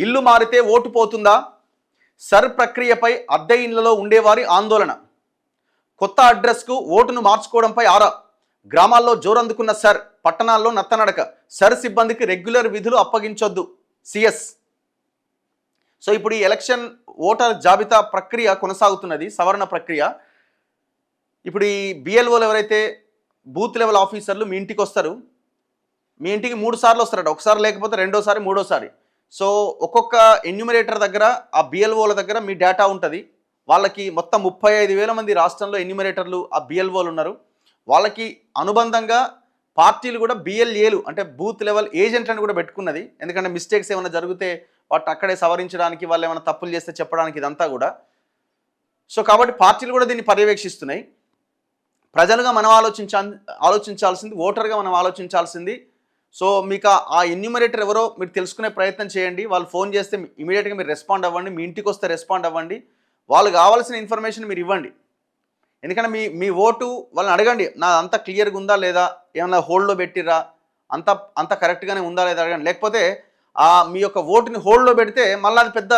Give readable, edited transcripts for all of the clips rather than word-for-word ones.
ఇల్లు మారితే ఓటు పోతుందా? సర్ ప్రక్రియపై అద్దె ఇళ్లలో ఉండేవారి ఆందోళన. కొత్త అడ్రస్కు ఓటును మార్చుకోవడంపై ఆరా. గ్రామాల్లో జోరందుకున్న సర్, పట్టణాల్లో నత్తనడక. సర్ సిబ్బందికి రెగ్యులర్ విధులు అప్పగించొద్దు సిఎస్. సో ఇప్పుడు ఈ ఎలక్షన్ ఓటర్ జాబితా ప్రక్రియ కొనసాగుతున్నది, సవరణ ప్రక్రియ. ఇప్పుడు ఈ బిఎల్ఓలు ఎవరైతే బూత్ లెవెల్ ఆఫీసర్లు మీ ఇంటికి వస్తారు, మీ ఇంటికి 3 సార్లు వస్తారట, ఒకసారి లేకపోతే రెండోసారి మూడోసారి. సో ఒక్కొక్క ఎన్యూమరేటర్ దగ్గర, ఆ బిఎల్ఓల దగ్గర మీ డేటా ఉంటుంది. వాళ్ళకి మొత్తం 35,000 మంది రాష్ట్రంలో ఎన్యూమరేటర్లు, ఆ బిఎల్ఓలు ఉన్నారు. వాళ్ళకి అనుబంధంగా పార్టీలు కూడా బిఎల్ఏలు అంటే బూత్ లెవెల్ ఏజెంట్లను కూడా పెట్టుకున్నది. ఎందుకంటే మిస్టేక్స్ ఏమైనా జరిగితే వాటిని అక్కడే సవరించడానికి, వాళ్ళు ఏమైనా తప్పులు చేస్తే చెప్పడానికి, ఇదంతా కూడా. సో కాబట్టి పార్టీలు కూడా దీన్ని పర్యవేక్షిస్తున్నాయి. ప్రజలుగా మనం ఆలోచించాల్సింది, ఓటర్గా మనం ఆలోచించాల్సింది. సో మీకు ఆ ఎన్యూమరేటర్ ఎవరో మీరు తెలుసుకునే ప్రయత్నం చేయండి. వాళ్ళు ఫోన్ చేస్తే ఇమీడియట్గా మీరు రెస్పాండ్ అవ్వండి, మీ ఇంటికి వస్తే రెస్పాండ్ అవ్వండి, వాళ్ళు కావాల్సిన ఇన్ఫర్మేషన్ మీరు ఇవ్వండి. ఎందుకంటే మీ ఓటు వాళ్ళని అడగండి, నా అంత క్లియర్గా ఉందా లేదా, ఏమన్నా హోల్డ్లో పెట్టిరా, అంత కరెక్ట్గానే ఉందా లేదా అడగండి. లేకపోతే మీ యొక్క ఓటుని హోల్డ్లో పెడితే మళ్ళీ అది పెద్ద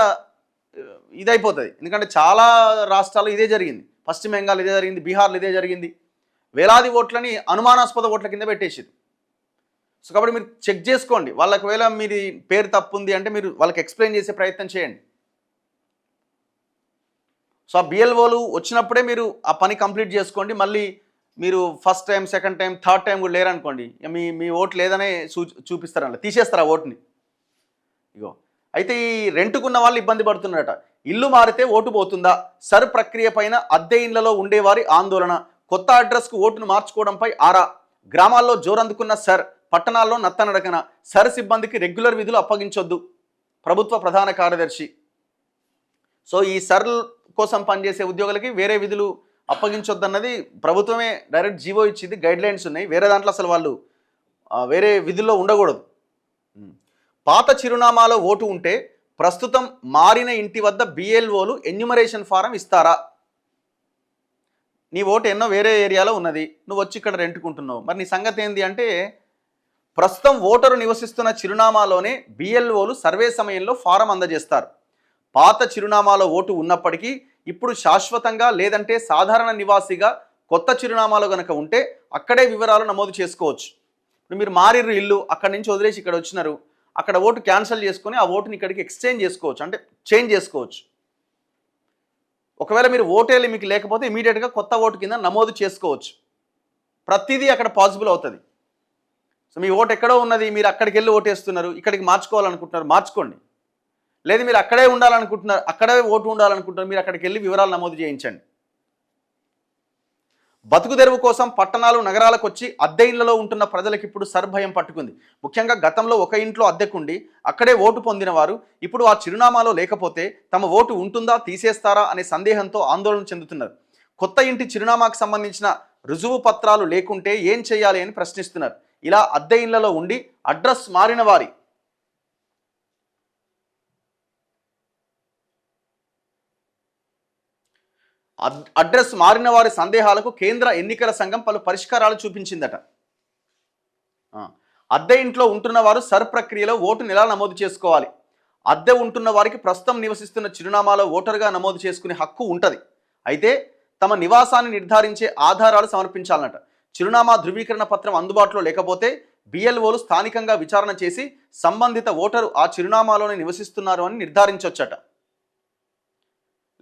ఇదైపోతుంది. ఎందుకంటే చాలా రాష్ట్రాల్లో ఇదే జరిగింది, పశ్చిమ బెంగాల్ ఇదే జరిగింది, బీహార్లో ఇదే జరిగింది. వేలాది ఓట్లని అనుమానాస్పద ఓట్ల కింద పెట్టేసింది. సో కాబట్టి మీరు చెక్ చేసుకోండి. వాళ్ళకి వేళ మీది పేరు తప్పు ఉంది అంటే మీరు వాళ్ళకి ఎక్స్ప్లెయిన్ చేసే ప్రయత్నం చేయండి. సో ఆ బిఎల్ఓలు వచ్చినప్పుడే మీరు ఆ పని కంప్లీట్ చేసుకోండి. మళ్ళీ మీరు first time, second time, third time కూడా లేరనుకోండి, మీ ఓటు లేదనే చూపిస్తారన్న, తీసేస్తారు ఆ ఓటుని. ఇగో అయితే ఈ రెంటుకున్న వాళ్ళు ఇబ్బంది పడుతున్నారట. ఇల్లు మారితే ఓటు పోతుందా? సర్ ప్రక్రియ పైన అద్దె ఇళ్లలో ఉండేవారి ఆందోళన. కొత్త అడ్రస్కు ఓటును మార్చుకోవడంపై ఆరా. గ్రామాల్లో జోరందుకున్న సర్, పట్టణాల్లో నత్తనడకన. సర్ సిబ్బందికి రెగ్యులర్ విధులు అప్పగించొద్దు ప్రభుత్వ ప్రధాన కార్యదర్శి. సో ఈ సర్ కోసం పనిచేసే ఉద్యోగులకి వేరే విధులు అప్పగించొద్దన్నది ప్రభుత్వమే డైరెక్ట్ జీవో ఇచ్చింది, గైడ్ లైన్స్ ఉన్నాయి. వేరే దాంట్లో అసలు వాళ్ళు వేరే విధుల్లో ఉండకూడదు. పాత చిరునామాలో ఓటు ఉంటే ప్రస్తుతం మారిన ఇంటి వద్ద బిఎల్ఓలు ఎన్యూమరేషన్ ఫారం ఇస్తారా? నీ ఓటు ఎన్నో వేరే ఏరియాలో ఉన్నది, నువ్వు వచ్చి ఇక్కడ రెంటుకుంటున్నావు, మరి నీ సంగతి ఏంది అంటే, ప్రస్తుతం ఓటరు నివసిస్తున్న చిరునామాలోనే బిఎల్ఓలు సర్వే సమయంలో ఫారం అందజేస్తారు. పాత చిరునామాలో ఓటు ఉన్నప్పటికీ ఇప్పుడు శాశ్వతంగా లేదంటే సాధారణ నివాసిగా కొత్త చిరునామాలో కనుక ఉంటే అక్కడే వివరాలు నమోదు చేసుకోవచ్చు. ఇప్పుడు మీరు మారిర్రు ఇల్లు, అక్కడి నుంచి వదిలేసి ఇక్కడ వచ్చినారు, అక్కడ ఓటు క్యాన్సిల్ చేసుకొని ఆ ఓటుని ఇక్కడికి ఎక్స్చేంజ్ చేసుకోవచ్చు, అంటే చేంజ్ చేసుకోవచ్చు. ఒకవేళ మీరు ఓటేళ్ళు మీకు లేకపోతే ఇమీడియట్గా కొత్త ఓటు కింద నమోదు చేసుకోవచ్చు. ప్రతిదీ అక్కడ పాసిబుల్ అవుతుంది. సో మీ ఓటు ఎక్కడో ఉన్నది, మీరు అక్కడికి వెళ్ళి ఓటేస్తున్నారు, ఇక్కడికి మార్చుకోవాలనుకుంటున్నారు, మార్చుకోండి. లేదు మీరు అక్కడే ఉండాలనుకుంటున్నారు, అక్కడే ఓటు ఉండాలనుకుంటున్నారు, మీరు అక్కడికి వెళ్ళి వివరాలు నమోదు చేయించండి. బతుకు తెరువు కోసం పట్టణాలు, నగరాలకు వచ్చి అద్దె ఇళ్లలో ఉంటున్న ప్రజలకు ఇప్పుడు సర్భయం పట్టుకుంది. ముఖ్యంగా గతంలో ఒక ఇంట్లో అద్దెకుండి అక్కడే ఓటు పొందిన వారు ఇప్పుడు ఆ చిరునామాలో లేకపోతే తమ ఓటు ఉంటుందా, తీసేస్తారా అనే సందేహంతో ఆందోళన చెందుతున్నారు. కొత్త ఇంటి చిరునామాకు సంబంధించిన రుజువు పత్రాలు లేకుంటే ఏం చేయాలి అని ప్రశ్నిస్తున్నారు. ఇలా అద్దె ఇళ్లలో ఉండి అడ్రస్ మారిన వారి సందేహాలకు కేంద్ర ఎన్నికల సంఘం పలు పరిష్కారాలు చూపించిందట. అద్దె ఇంట్లో ఉంటున్న వారు సర్ ప్రక్రియలో ఓటును ఎలా నమోదు చేసుకోవాలి? అద్దె ఉంటున్న వారికి ప్రస్తుతం నివసిస్తున్న చిరునామాలో ఓటరుగా నమోదు చేసుకునే హక్కు ఉంటుంది. అయితే తమ నివాసాన్ని నిర్ధారించే ఆధారాలు సమర్పించాలన్నట. చిరునామా ధృవీకరణ పత్రం అందుబాటులో లేకపోతే బిఎల్ఓలు స్థానికంగా విచారణ చేసి సంబంధిత ఓటరు ఆ చిరునామాలోనే నివసిస్తున్నారు అని నిర్ధారించవచ్చట.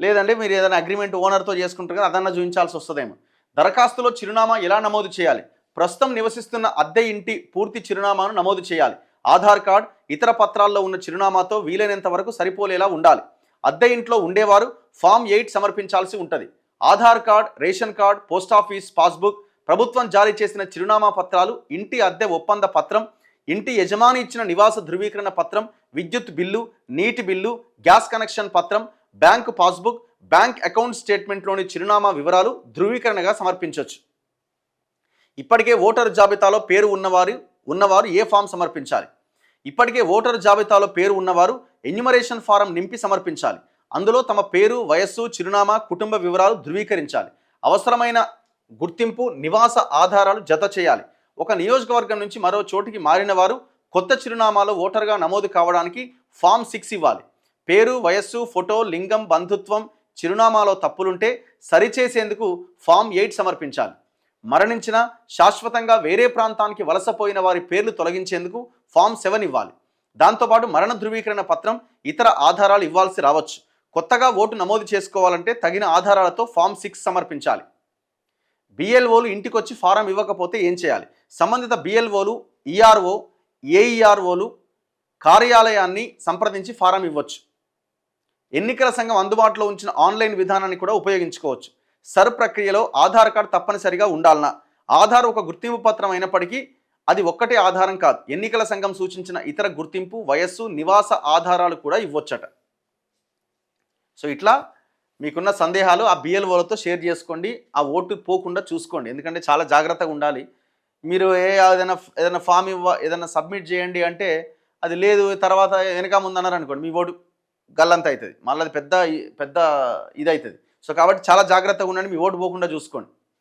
లేదంటే మీరు ఏదైనా అగ్రిమెంట్ ఓనర్తో చేసుకుంటారు కదా, అదన్నా చూపించాల్సి వస్తుందేమో. దరఖాస్తులో చిరునామా ఎలా నమోదు చేయాలి? ప్రస్తుతం నివసిస్తున్న అద్దె ఇంటి పూర్తి చిరునామాను నమోదు చేయాలి. ఆధార్ కార్డ్, ఇతర పత్రాల్లో ఉన్న చిరునామాతో వీలైనంత వరకు సరిపోలేలా ఉండాలి. అద్దె ఇంట్లో ఉండేవారు ఫామ్ 8 సమర్పించాల్సి ఉంటుంది. Aadhaar card, ration card, post office passbook, ప్రభుత్వం జారీ చేసిన చిరునామా పత్రాలు, ఇంటి అద్దె ఒప్పంద పత్రం, ఇంటి యజమాని ఇచ్చిన నివాస ధృవీకరణ పత్రం, విద్యుత్ బిల్లు, నీటి బిల్లు, గ్యాస్ కనెక్షన్ పత్రం, బ్యాంకు పాస్బుక్, బ్యాంక్ అకౌంట్ స్టేట్మెంట్లోని చిరునామా వివరాలు ధృవీకరణగా సమర్పించవచ్చు. ఇప్పటికే ఓటరు జాబితాలో పేరు ఉన్నవారు ఏ ఫామ్ సమర్పించాలి? ఇప్పటికే ఓటరు జాబితాలో పేరు ఉన్నవారు ఎన్యూమరేషన్ ఫారం నింపి సమర్పించాలి. అందులో తమ పేరు, వయస్సు, చిరునామా, కుటుంబ వివరాలు ధృవీకరించాలి. అవసరమైన గుర్తింపు, నివాస ఆధారాలు జత చేయాలి. ఒక నియోజకవర్గం నుంచి మరో చోటికి మారిన వారు కొత్త చిరునామాలో ఓటరుగా నమోదు కావడానికి ఫామ్ 6 ఇవ్వాలి. పేరు, వయస్సు, ఫోటో, లింగం, బంధుత్వం, చిరునామాలో తప్పులుంటే సరిచేసేందుకు ఫామ్ 8 సమర్పించాలి. మరణించిన, శాశ్వతంగా వేరే ప్రాంతానికి వలసపోయిన వారి పేర్లు తొలగించేందుకు ఫామ్ 7 ఇవ్వాలి. దాంతోపాటు మరణ ధృవీకరణ పత్రం, ఇతర ఆధారాలు ఇవ్వాల్సి రావచ్చు. కొత్తగా ఓటు నమోదు చేసుకోవాలంటే తగిన ఆధారాలతో ఫామ్ 6 సమర్పించాలి. బిఎల్ఓలు ఇంటికొచ్చి ఫారం ఇవ్వకపోతే ఏం చేయాలి? సంబంధిత బిఎల్ఓలు, ఈఆర్ఓ, ఏఈఆర్ఓలు కార్యాలయాన్ని సంప్రదించి ఫారం ఇవ్వచ్చు. ఎన్నికల సంఘం అందుబాటులో ఉంచిన ఆన్లైన్ విధానాన్ని కూడా ఉపయోగించుకోవచ్చు. సర్ ప్రక్రియలో ఆధార్ కార్డు తప్పనిసరిగా ఉండాలన్నా? ఆధార్ ఒక గుర్తింపు పత్రం అయినప్పటికీ అది ఒక్కటే ఆధారం కాదు. ఎన్నికల సంఘం సూచించిన ఇతర గుర్తింపు, వయస్సు, నివాస ఆధారాలు కూడా ఇవ్వచ్చట. సో ఇట్లా మీకున్న సందేహాలు ఆ బిఎల్ఓలతో షేర్ చేసుకోండి. ఆ ఓటు పోకుండా చూసుకోండి. ఎందుకంటే చాలా జాగ్రత్తగా ఉండాలి. మీరు ఏదైనా ఫామ్ ఏదైనా సబ్మిట్ చేయండి అంటే అది లేదు, తర్వాత వెనక ముందు అన్నారు అనుకోండి, మీ ఓటు గల్లంత అవుతుంది. మళ్ళీ అది పెద్ద ఇది అవుతుంది. సో కాబట్టి చాలా జాగ్రత్తగా ఉండండి. మీ ఓటు పోకుండా చూసుకోండి.